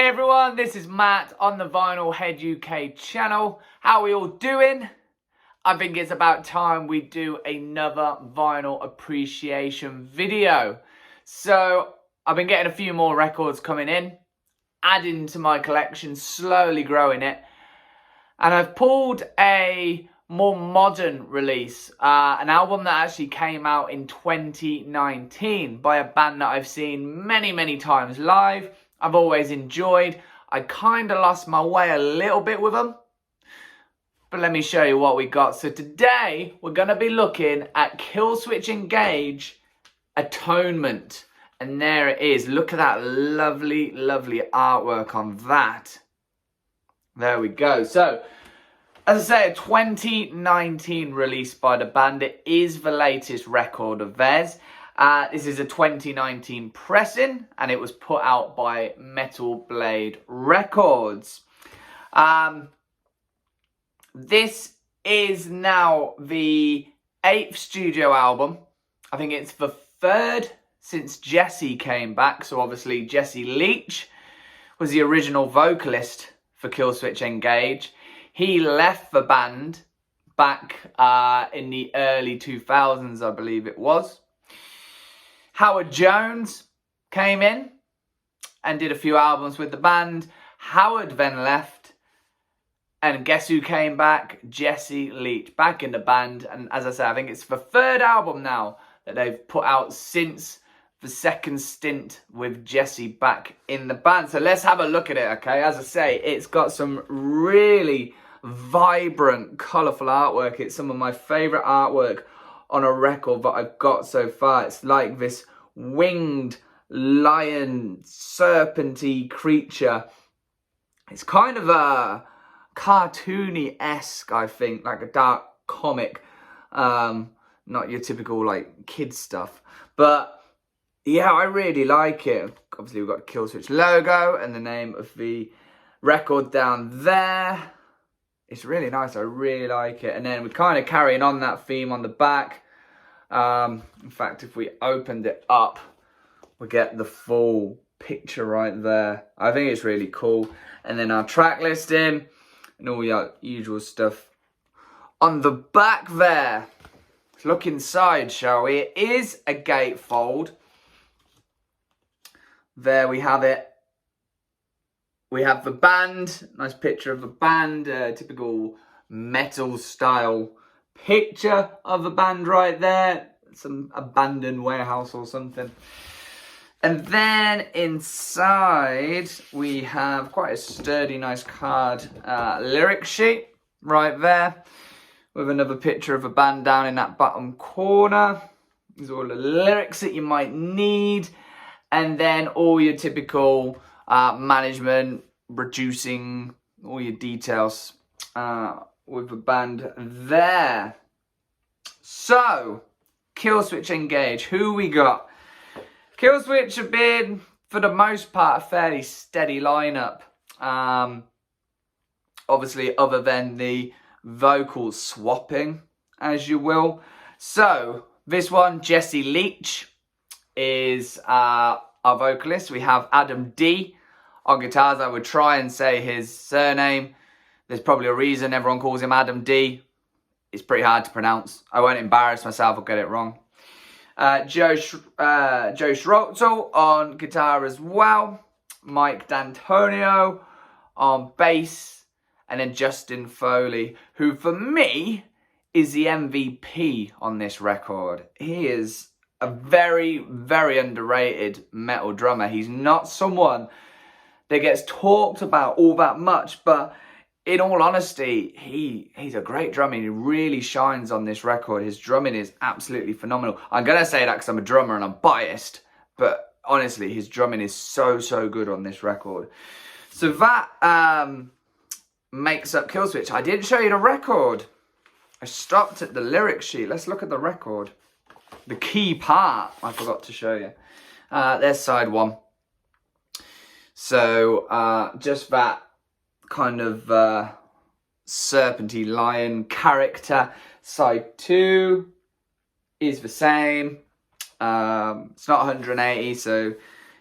Hey everyone, this is Matt on the Vinyl Head UK channel. How are we all doing? I think it's about time we do another vinyl appreciation video. So I've been getting a few more records coming in, adding to my collection, slowly growing it. And I've pulled a more modern release, an album that actually came out in 2019 by a band that I've seen many times live. I've always enjoyed. I kind of lost my way a little bit with them, but let me show you what we got. So today we're going to be looking at Killswitch Engage, Atonement, and there it is. Look at that lovely artwork on that. There we go. So as I say, a 2019 release by the band. It is the latest record of theirs. This is a 2019 pressing, and it was put out by Metal Blade Records. This is now the 8th studio album. I think it's the 3rd since Jesse came back. So obviously Jesse Leach was the original vocalist for Killswitch Engage. He left the band back in the early 2000s, I believe it was. Howard Jones came in and did a few albums with the band. Howard then left, and guess who came back? Jesse Leach, back in the band. And as I say, I think it's the 3rd album now that they've put out since the 2nd stint with Jesse back in the band. So let's have a look at it, okay? As I say, it's got some really vibrant, colourful artwork. It's some of my favourite artwork on a record that I've got so far. It's like this winged lion, serpenty creature. It's kind of a cartoony-esque, I think, like a dark comic. Not your typical like kids stuff, but yeah, I really like it. Obviously we've got the Killswitch logo and the name of the record down there. It's really nice. I really like it. And then we're kind of carrying on that theme on the back. In fact, if we opened it up, we get the full picture right there. I think it's really cool. And then our track listing and all your usual stuff on the back there. Let's look inside, shall we? It is a gatefold. There we have it. We have the band, nice picture of the band, typical metal style picture of the band right there. Some abandoned warehouse or something. And then inside we have quite a sturdy, nice card lyric sheet right there with another picture of a band down in that bottom corner. These are all the lyrics that you might need. And then all your typical management, producing, all your details with the band there. So, Killswitch Engage, who we got? Killswitch have been, for the most part, a fairly steady lineup. Obviously, other than the vocal swapping, as you will. So, this one, Jesse Leach, is our vocalist. We have Adam D on guitars. I would try and say his surname. There's probably a reason everyone calls him Adam D. It's pretty hard to pronounce. I won't embarrass myself or get it wrong. Joe Stroetzel on guitar as well. Mike D'Antonio on bass. And then Justin Foley, who for me is the MVP on this record. He is a very underrated metal drummer. He's not someone that gets talked about all that much, but in all honesty, he's a great drummer. He really shines on this record. His drumming is absolutely phenomenal. I'm going to say that because I'm a drummer and I'm biased, but honestly, his drumming is so good on this record. So that makes up Killswitch. I didn't show you the record. I stopped at the lyric sheet. Let's look at the record. The key part I forgot to show you. There's side 1. So just that kind of serpenty lion character. Side 2 is the same. It's not 180, so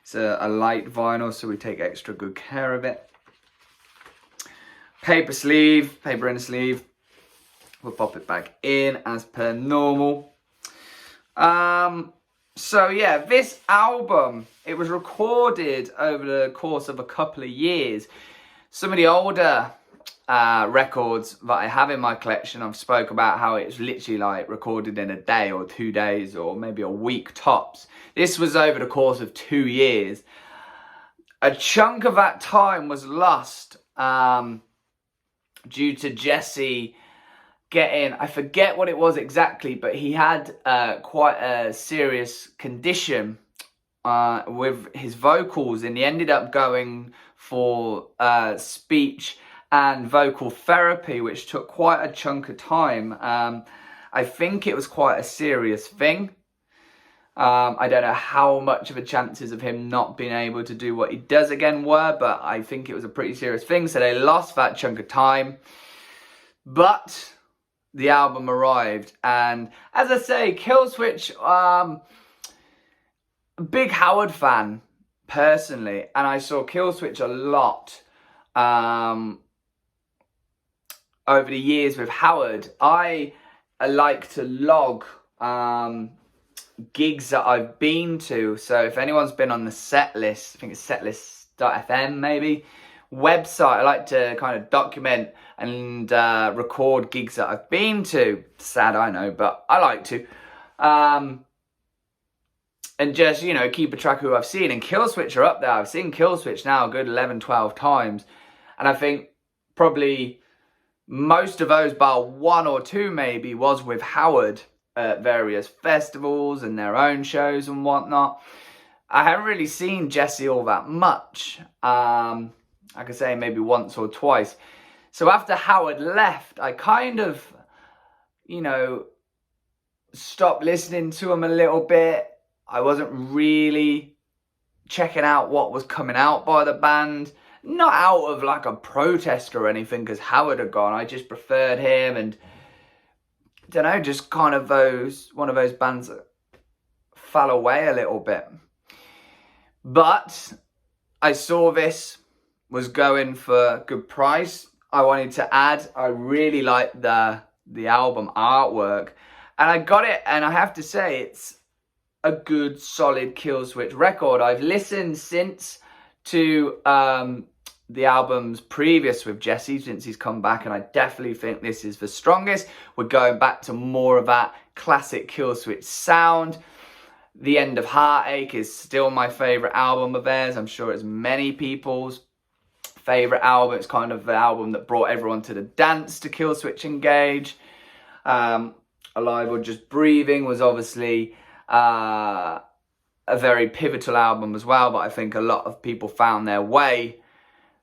It's a light vinyl, so we take extra good care of it. Paper sleeve, paper inner sleeve. We'll pop it back in as per normal. So yeah, this album, it was recorded over the course of a couple of years. Some of the older records that I have in my collection, I've spoke about how it's literally like recorded in a day or 2 days or maybe a week tops. This was over the course of 2 years. A chunk of that time was lost due to Jesse getting, I forget what it was exactly, but he had quite a serious condition with his vocals, and he ended up going for speech and vocal therapy, which took quite a chunk of time. I think it was quite a serious thing. I don't know how much of a chances of him not being able to do what he does again were, but I think it was a pretty serious thing, so they lost that chunk of time. But the album arrived, and as I say, Killswitch, big Howard fan personally, and I saw Killswitch a lot over the years with Howard. I like to log gigs that I've been to, so if anyone's been on the set list, I think it's setlist.fm maybe, website, I like to kind of document and record gigs that I've been to. Sad, I know, but I like to. And just, you know, keep a track of who I've seen. And Killswitch are up there. I've seen Killswitch now a good 11, 12 times. And I think probably most of those, bar 1 or 2 maybe, was with Howard at various festivals and their own shows and whatnot. I haven't really seen Jesse all that much. I could say maybe once or twice. So after Howard left, I kind of, you know, stopped listening to him a little bit. I wasn't really checking out what was coming out by the band. Not out of like a protest or anything, because Howard had gone. I just preferred him, and I don't know, just kind of one of those bands that fell away a little bit. But I saw this was going for a good price. I wanted to add, I really liked the album artwork, and I got it, and I have to say it's a good solid Killswitch record. I've listened since to the albums previous with Jesse, since he's come back, and I definitely think this is the strongest. We're going back to more of that classic Killswitch sound. The End of Heartache is still my favourite album of theirs. I'm sure it's many people's favourite album. It's kind of the album that brought everyone to the dance to Killswitch Engage. Alive or Just Breathing was obviously a very pivotal album as well, but I think a lot of people found their way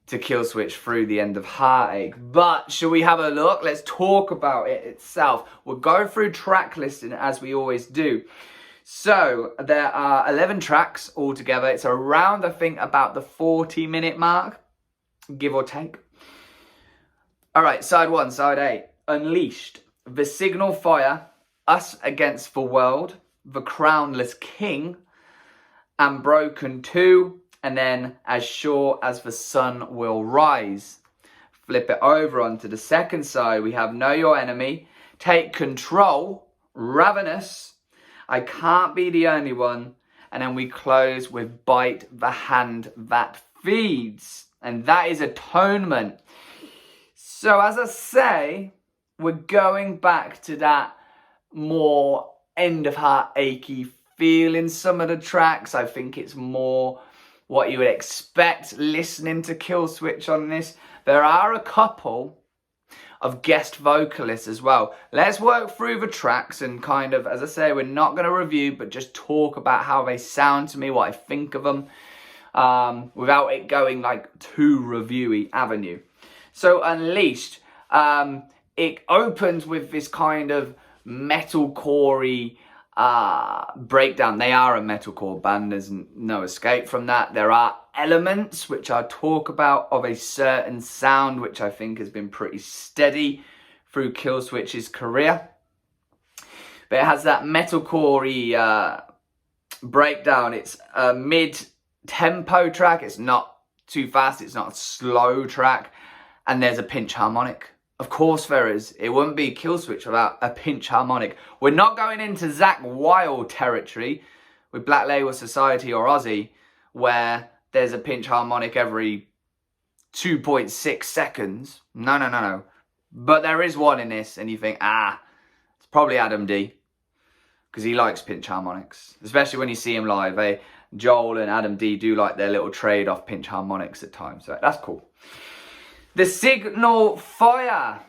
to Killswitch through The End of Heartache. But shall we have a look? Let's talk about it itself. We'll go through track listing as we always do. So there are 11 tracks altogether. It's around, I think, about the 40-minute mark, give or take. All right, side 1, side A. Unleashed, The Signal Fire, Us Against the World, The Crownless King, and Broken 2, and then As Sure as the Sun Will Rise. Flip it over onto the second side. We have Know Your Enemy, Take Control, Ravenous, I Can't Be the Only One, and then we close with Bite the Hand That Feeds, and that is Atonement. So as I say, we're going back to that more End of Heartache feel in some of the tracks. I think it's more what you would expect listening to Killswitch on this. There are a couple of guest vocalists as well. Let's work through the tracks and kind of, as I say, we're not going to review, but just talk about how they sound to me, what I think of them, without it going like too reviewy avenue. So Unleashed, it opens with this kind of metalcore-y breakdown. They are a metalcore band, there's no escape from that. There are elements which I talk about of a certain sound which I think has been pretty steady through Killswitch's career, but it has that metalcore-y breakdown. It's a mid tempo track. It's not too fast. It's not a slow track. And there's a pinch harmonic. Of course there is. It wouldn't be Killswitch without a pinch harmonic. We're not going into Zakk Wylde territory with Black Label Society or Ozzy, where there's a pinch harmonic every 2.6 seconds. No. But there is one in this, and you think, it's probably Adam D, because he likes pinch harmonics, especially when you see him live. Joel and Adam D do like their little trade-off pinch harmonics at times, so that's cool. The Signal Fire.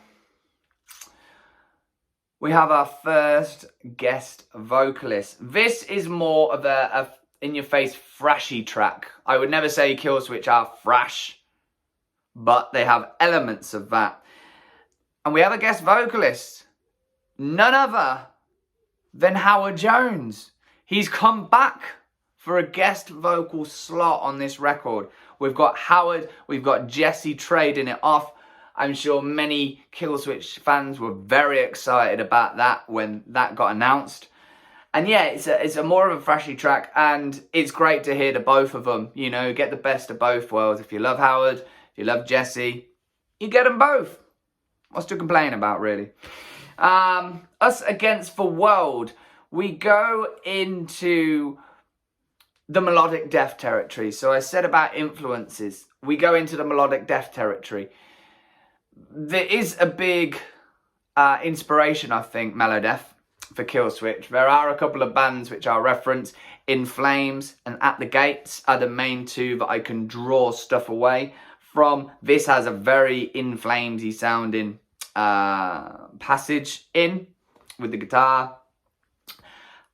We have our first guest vocalist. This is more of a in-your-face thrashy track. I would never say Killswitch are thrash, but they have elements of that. And we have a guest vocalist, none other than Howard Jones. He's come back for a guest vocal slot on this record. We've got Howard, we've got Jesse trading it off. I'm sure many Killswitch fans were very excited about that when that got announced. And yeah, it's a more of a thrashy track, and it's great to hear the both of them. You know, get the best of both worlds. If you love Howard, if you love Jesse, you get them both. What's to complain about, really? Us Against the World. We go into the melodic death territory. So I said about influences. We go into the melodic death territory. There is a big inspiration, I think, melodeath for Killswitch. There are a couple of bands which I'll reference. In Flames and At the Gates are the main two that I can draw stuff away from. This has a very In Flamesy sounding passage in with the guitar.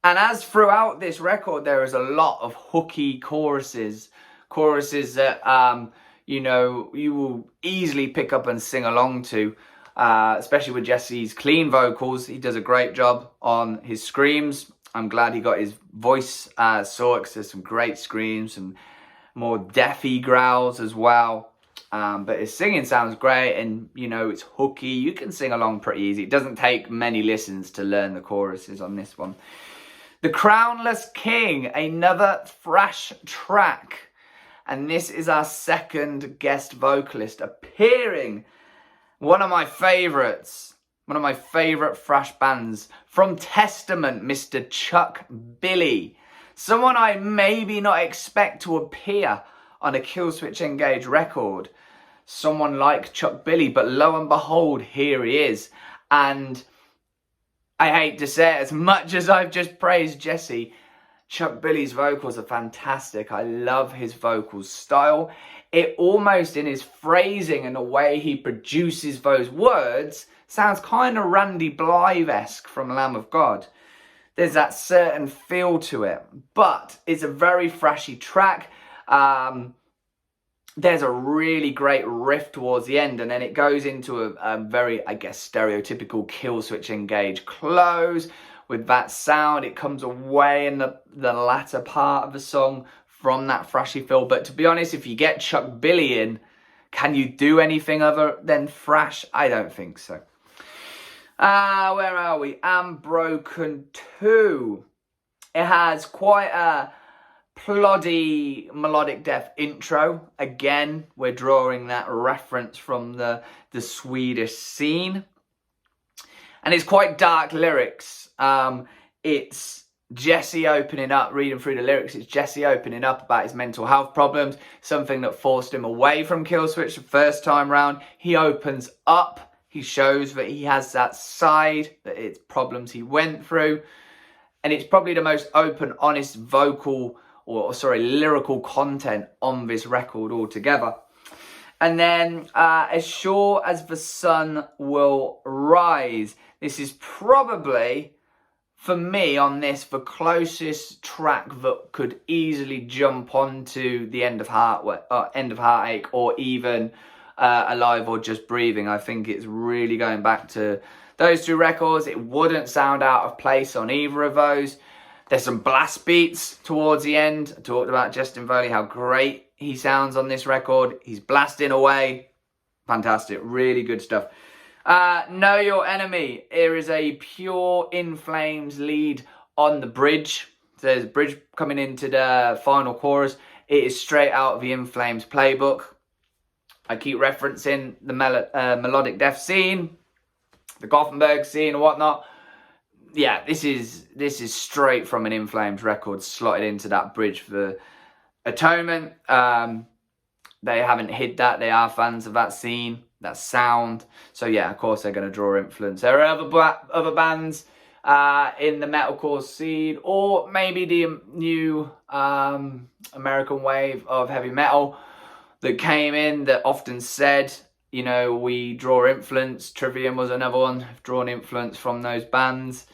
And as throughout this record, there is a lot of hooky choruses that you know, you will easily pick up and sing along to, especially with Jesse's clean vocals. He does a great job on his screams. I'm glad he got his voice sorted. There's some great screams, some more deathy growls as well. But his singing sounds great, and you know, it's hooky. You can sing along pretty easy. It doesn't take many listens to learn the choruses on this one. The Crownless King, another thrash track. And this is our second guest vocalist appearing. One of my favourites. One of my favourite thrash bands. From Testament, Mr. Chuck Billy. Someone I maybe not expect to appear on a Killswitch Engage record. Someone like Chuck Billy, but lo and behold, here he is. And I hate to say it, as much as I've just praised Jesse, Chuck Billy's vocals are fantastic. I love his vocal style. It almost, in his phrasing and the way he produces those words, sounds kind of Randy Blythe-esque from Lamb of God. There's that certain feel to it, but it's a very thrashy track. There's a really great riff towards the end, and then it goes into a very, I guess, stereotypical Killswitch Engage close. With that sound, it comes away in the latter part of the song from that thrashy feel. But to be honest, if you get Chuck Billy in, can you do anything other than thrash? I don't think so. Where are we? Am Broken 2. It has quite a ploddy melodic death intro. Again, we're drawing that reference from the Swedish scene. And it's quite dark lyrics. It's Jesse opening up, reading through the lyrics. It's Jesse opening up about his mental health problems, something that forced him away from Killswitch the first time round. He opens up. He shows that he has that side, that it's problems he went through. And it's probably the most open, honest vocal, lyrical content on this record altogether. And then, As Sure as the Sun Will Rise. This is probably, for me on this, the closest track that could easily jump onto the End of Heartache, or even Alive or Just Breathing. I think it's really going back to those two records. It wouldn't sound out of place on either of those. There's some blast beats towards the end. I talked about Justin Foley, how great he sounds on this record. He's blasting away. Fantastic. Really good stuff. Know Your Enemy. Here is a pure In Flames lead on the bridge. So there's a bridge coming into the final chorus. It is straight out of the In Flames playbook. I keep referencing the melodic death scene, the Gothenburg scene and whatnot. Yeah, this is straight from an In Flames record, slotted into that bridge for Atonement. They haven't hid that. They are fans of that scene, that sound. So yeah, of course they're going to draw influence. There are other bands in the metalcore scene, or maybe the new American wave of heavy metal that came in that often said, you know, we draw influence. Trivium was another one, drawn influence from those bands.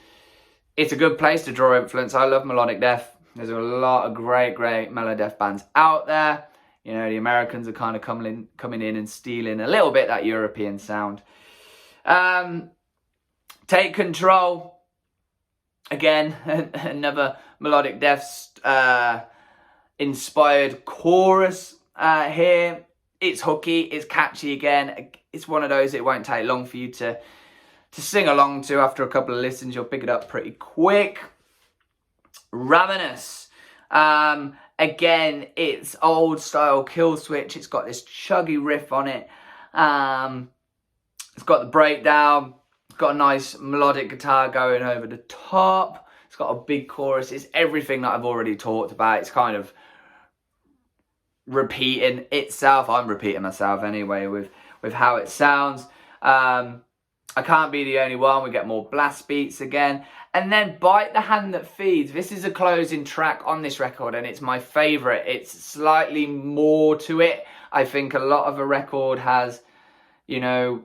It's a good place to draw influence. I love melodic death. There's a lot of great melodic death bands out there. You know, the Americans are kind of coming in and stealing a little bit that European sound. Take Control. Again, another melodic death inspired chorus here. It's hooky, it's catchy again. It's one of those, it won't take long for you to sing along to. After a couple of listens, you'll pick it up pretty quick. Ravenous. Again, it's old style Killswitch. It's got this chuggy riff on it. It's got the breakdown. It's got a nice melodic guitar going over the top. It's got a big chorus. It's everything that I've already talked about. It's kind of repeating itself. I'm repeating myself anyway with how it sounds. I Can't Be the Only One. We get more blast beats again. And then Bite the Hand That Feeds. This is a closing track on this record, and it's my favourite. It's slightly more to it. I think a lot of a record has, you know,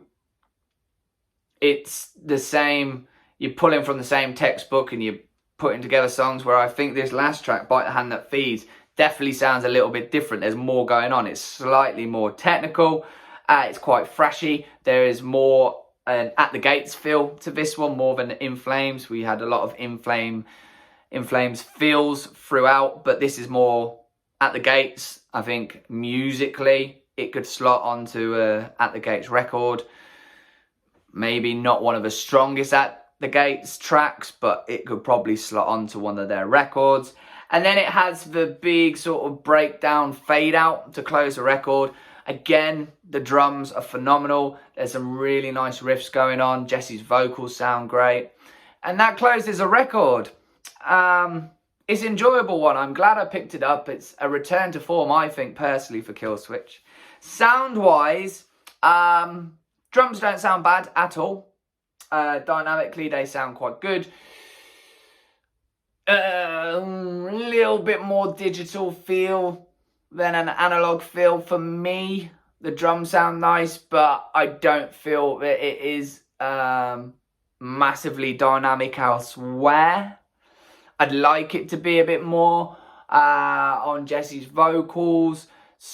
it's the same, you're pulling from the same textbook and you're putting together songs, where I think this last track, Bite the Hand That Feeds, definitely sounds a little bit different. There's more going on. It's slightly more technical. It's quite thrashy. There is more an At the Gates feel to this one, more than In Flames. We had a lot of In Flames feels throughout, but this is more At the Gates. I think musically it could slot onto a At the Gates record. Maybe not one of the strongest At the Gates tracks, but it could probably slot onto one of their records. And then it has the big sort of breakdown fade out to close the record. Again, the drums are phenomenal. There's some really nice riffs going on. Jesse's vocals sound great. And that closes a record. It's an enjoyable one. I'm glad I picked it up. It's a return to form, I think, personally, for Killswitch. Sound-wise, drums don't sound bad at all. Dynamically, they sound quite good. A little bit more digital feel than an analog feel for me. The drums sound nice, but I don't feel that it is massively dynamic elsewhere. I'd like it to be a bit more on Jesse's vocals.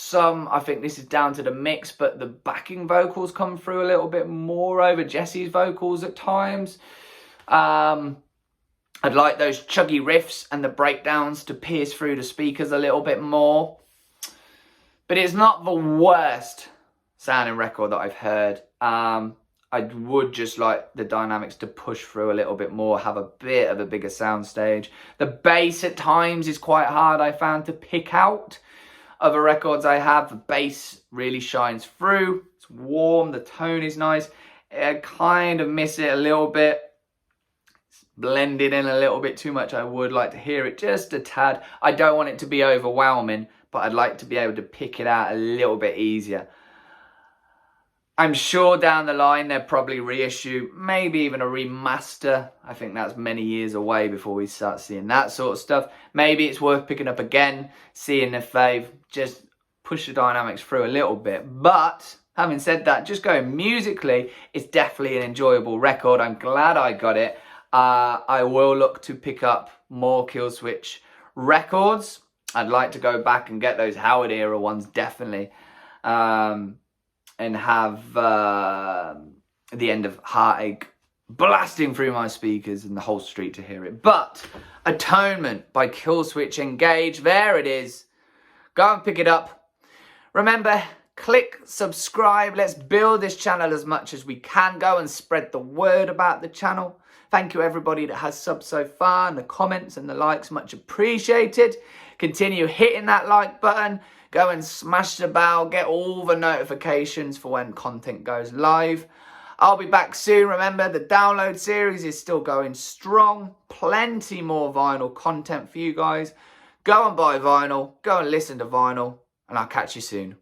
I think this is down to the mix, but the backing vocals come through a little bit more over Jesse's vocals at times. I'd like those chuggy riffs and the breakdowns to pierce through the speakers a little bit more. But it's not the worst sounding record that I've heard. I would just like the dynamics to push through a little bit more, have a bit of a bigger soundstage. The bass at times is quite hard, I found, to pick out. Other records I have, the bass really shines through. It's warm, the tone is nice. I kind of miss it a little bit. It's blended in a little bit too much. I would like to hear it just a tad. I don't want it to be overwhelming, but I'd like to be able to pick it out a little bit easier. I'm sure down the line they'll probably reissue, maybe even a remaster. I think that's many years away before we start seeing that sort of stuff. Maybe it's worth picking up again, seeing if they've just pushed the dynamics through a little bit. But having said that, just going musically, it's definitely an enjoyable record. I'm glad I got it. I will look to pick up more Killswitch records. I'd like to go back and get those Howard era ones, definitely. And have the End of Heartache blasting through my speakers and the whole street to hear it. But Atonement by Killswitch Engage, there it is. Go and pick it up. Remember, click subscribe. Let's build this channel as much as we can. Go and spread the word about the channel. Thank you everybody that has subbed so far, and the comments and the likes, much appreciated. Continue hitting that like button. Go and smash the bell. Get all the notifications for when content goes live. I'll be back soon. Remember, the download series is still going strong. Plenty more vinyl content for you guys. Go and buy vinyl. Go and listen to vinyl. And I'll catch you soon.